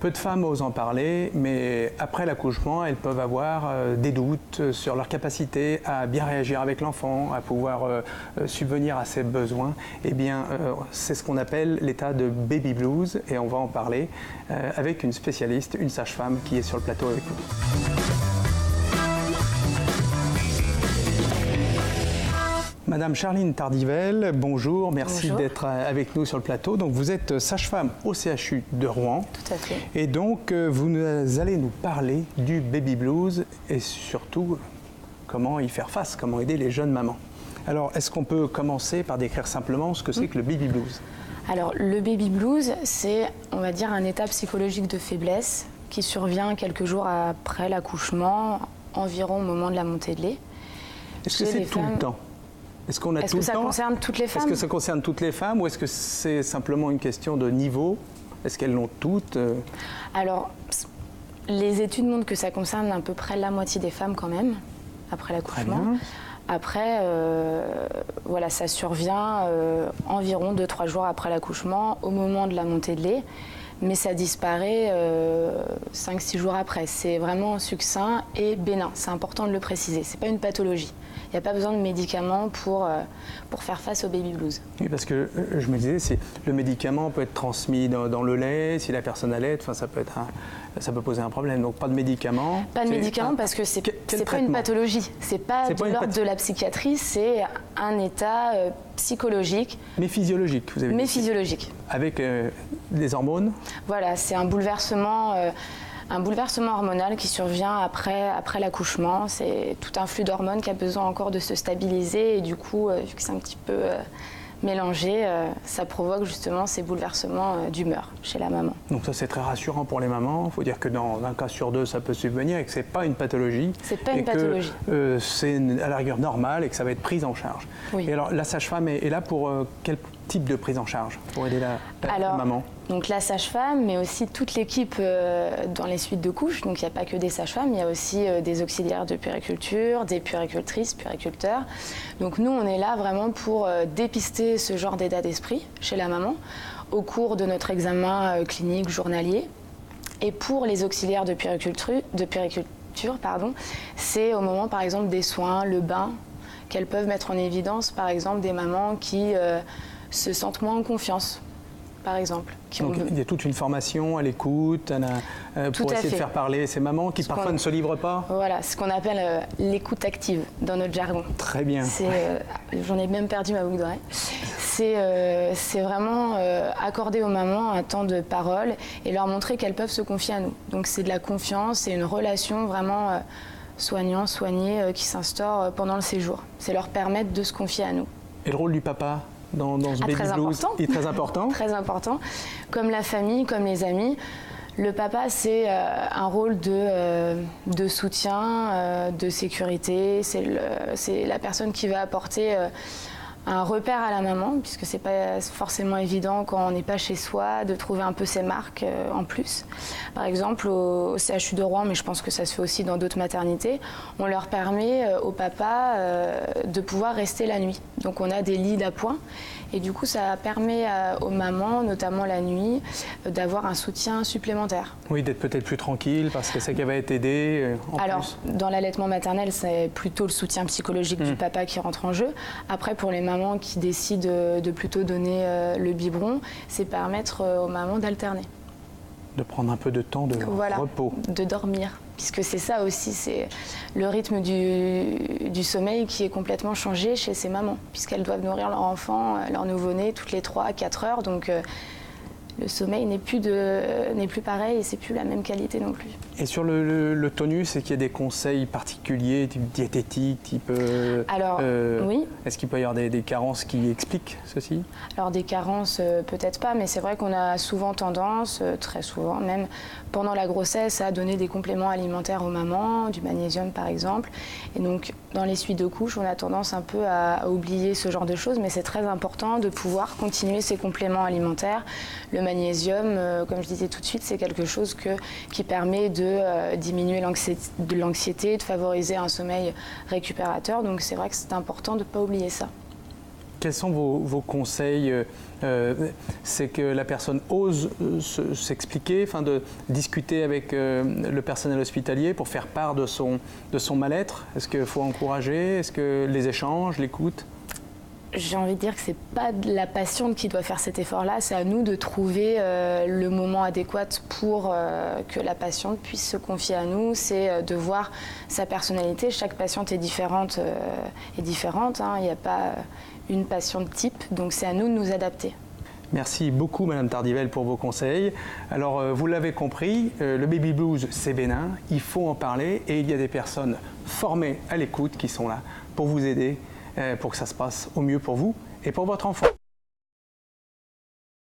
Peu de femmes osent en parler, mais après l'accouchement, elles peuvent avoir des doutes sur leur capacité à bien réagir avec l'enfant, à pouvoir subvenir à ses besoins. Eh bien, c'est ce qu'on appelle l'état de baby blues, et on va en parler avec une spécialiste, une sage-femme qui est sur le plateau avec nous. Madame Charline Tardivelle, bonjour, merci d'être avec nous sur le plateau. Donc vous êtes sage-femme au CHU de Rouen. Tout à fait. Et donc vous allez nous parler du baby blues et surtout comment y faire face, comment aider les jeunes mamans. Alors est-ce qu'on peut commencer par décrire simplement ce que c'est que le baby blues? Alors le baby blues, c'est, on va dire, un état psychologique de faiblesse qui survient quelques jours après l'accouchement, environ au moment de la montée de lait. Est-ce que c'est tout le temps? Est-ce que ça concerne toutes les femmes? Est-ce que ça concerne toutes les femmes ou est-ce que c'est simplement une question de niveau? Est-ce qu'elles l'ont toutes? Alors, les études montrent que ça concerne à peu près la moitié des femmes quand même, après l'accouchement. Après, voilà, ça survient environ 2-3 jours après l'accouchement, au moment de la montée de lait. Mais ça disparaît 5-6 jours après. C'est vraiment succinct et bénin. C'est important de le préciser. Ce n'est pas une pathologie. Il n'y a pas besoin de médicaments pour faire face au baby blues. Oui, parce que je me disais, le médicament peut être transmis dans le lait, si la personne allait, enfin, ça peut poser un problème. Donc pas de médicaments. Pas de médicaments parce que c'est pas une pathologie. C'est pas de l'ordre de la psychiatrie, c'est un état psychologique. Mais physiologique, vous avez dit. Mais physiologique. Avec des hormones? Voilà, c'est un bouleversement hormonal qui survient après l'accouchement. C'est tout un flux d'hormones qui a besoin encore de se stabiliser et du coup, vu que c'est un petit peu mélangé, ça provoque justement ces bouleversements d'humeur chez la maman. Donc ça, c'est très rassurant pour les mamans. Il faut dire que dans un cas sur deux, ça peut subvenir et que ce n'est pas une pathologie. C'est pas une pathologie. C'est à la rigueur normale et que ça va être pris en charge. Oui. Et alors, la sage-femme est là pour quel type de prise en charge pour aider la maman? Donc la sage-femme, mais aussi toute l'équipe dans les suites de couches. Donc il n'y a pas que des sages-femmes, il y a aussi des auxiliaires de puériculture, des puéricultrices, puériculteurs. Donc nous, on est là vraiment pour dépister ce genre d'état d'esprit chez la maman au cours de notre examen clinique journalier. Et pour les auxiliaires de puériculture, c'est au moment par exemple des soins, le bain, qu'elles peuvent mettre en évidence par exemple des mamans qui se sentent moins en confiance, par exemple. Donc il y a toute une formation à l'écoute pour essayer de faire parler ces mamans qui parfois ne se livrent pas. Voilà, ce qu'on appelle l'écoute active dans notre jargon. Très bien. J'en ai même perdu ma boucle d'oreille. C'est vraiment accorder aux mamans un temps de parole et leur montrer qu'elles peuvent se confier à nous. Donc c'est de la confiance, c'est une relation vraiment soignée qui s'instaure pendant le séjour. C'est leur permettre de se confier à nous. Et le rôle du papa dans ce baby blues est très important. Très important. Comme la famille, comme les amis, le papa, c'est un rôle de soutien, de sécurité. C'est la personne qui va apporter un repère à la maman, puisque c'est pas forcément évident quand on n'est pas chez soi de trouver un peu ses marques en plus. Par exemple, au CHU de Rouen, mais je pense que ça se fait aussi dans d'autres maternités, on leur permet au papa de pouvoir rester la nuit. Donc on a des lits d'appoint et du coup ça permet aux mamans, notamment la nuit, d'avoir un soutien supplémentaire. Oui, d'être peut-être plus tranquille parce que c'est qu'elle va être aidée Alors, dans l'allaitement maternel, c'est plutôt le soutien psychologique du papa qui rentre en jeu. Après, pour les mamans qui décident de plutôt donner le biberon, c'est permettre aux mamans d'alterner. De prendre un peu de temps de repos. De dormir. Puisque c'est ça aussi, c'est le rythme du sommeil qui est complètement changé chez ces mamans, puisqu'elles doivent nourrir leur enfant, leur nouveau-né, toutes les 3-4 heures. Donc le sommeil n'est plus pareil et c'est plus la même qualité non plus. Et sur le tonus, est-ce qu'il y a des conseils particuliers, type diététique, type... Alors, oui. Est-ce qu'il peut y avoir des carences qui expliquent ceci? Alors des carences, peut-être pas, mais c'est vrai qu'on a souvent tendance, très souvent même, pendant la grossesse, à donner des compléments alimentaires aux mamans, du magnésium par exemple. Et donc, dans les suites de couches, on a tendance un peu à oublier ce genre de choses, mais c'est très important de pouvoir continuer ces compléments alimentaires. Le magnésium, comme je disais tout de suite, c'est quelque chose qui permet de diminuer l'anxiété, de favoriser un sommeil récupérateur. Donc c'est vrai que c'est important de ne pas oublier ça. Quels sont vos conseils? C'est que la personne ose s'expliquer, de discuter avec le personnel hospitalier pour faire part de son mal-être? Est-ce qu'il faut encourager? Est-ce que les échanges, l'écoute? J'ai envie de dire que c'est pas la patiente qui doit faire cet effort-là, c'est à nous de trouver le moment adéquat pour que la patiente puisse se confier à nous. C'est de voir sa personnalité. Chaque patiente est différente. Il n'y a pas une patiente type, donc c'est à nous de nous adapter. Merci beaucoup Madame Tardivelle pour vos conseils. Alors vous l'avez compris, le baby blues c'est bénin, il faut en parler et il y a des personnes formées à l'écoute qui sont là pour vous aider, pour que ça se passe au mieux pour vous et pour votre enfant.